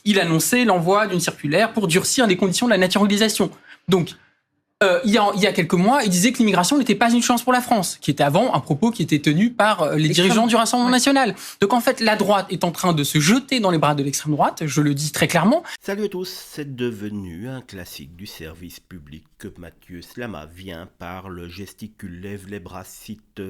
il annonçait l'envoi d'une circulaire pour durcir les conditions de la naturalisation. Donc, il y a quelques mois, il disait que l'immigration n'était pas une chance pour la France, qui était avant un propos qui était tenu par les dirigeants du Rassemblement national. Donc en fait, la droite est en train de se jeter dans les bras de l'extrême droite, je le dis très clairement. Salut à tous, c'est devenu un classique du service public que Mathieu Slama vient, parle, gesticule, lève les bras, cite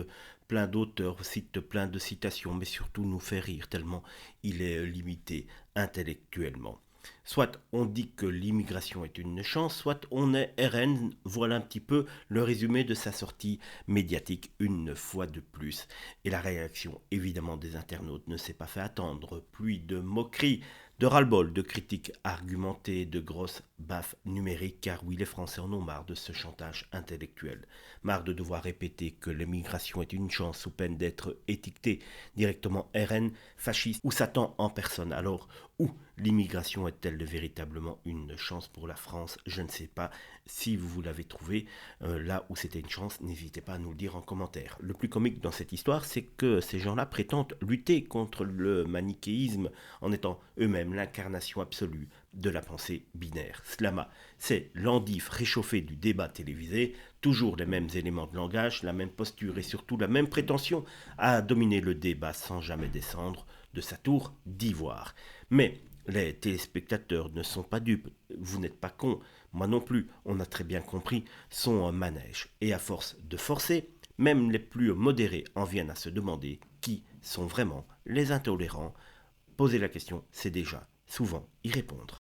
plein d'auteurs, cite plein de citations, mais surtout nous fait rire tellement il est limité intellectuellement. Soit on dit que l'immigration est une chance, soit on est RN, voilà un petit peu le résumé de sa sortie médiatique une fois de plus. Et la réaction évidemment des internautes ne s'est pas fait attendre, pluie de moqueries, de ras-le-bol, de critiques argumentées, de grosses baffes numériques, car oui, les Français en ont marre de ce chantage intellectuel. Marre de devoir répéter que l'immigration est une chance sous peine d'être étiqueté directement RN, fasciste ou Satan en personne. Alors, où l'immigration est-elle véritablement une chance pour la France? Je ne sais pas. Si vous l'avez trouvé là où c'était une chance, n'hésitez pas à nous le dire en commentaire. Le plus comique dans cette histoire, c'est que ces gens-là prétendent lutter contre le manichéisme en étant eux-mêmes l'incarnation absolue de la pensée binaire. Slama, c'est l'endive réchauffée du débat télévisé, toujours les mêmes éléments de langage, la même posture et surtout la même prétention à dominer le débat sans jamais descendre de sa tour d'ivoire. Mais les téléspectateurs ne sont pas dupes, vous n'êtes pas cons, moi non plus, on a très bien compris son manège. Et à force de forcer, même les plus modérés en viennent à se demander qui sont vraiment les intolérants. Poser la question, c'est déjà souvent y répondre.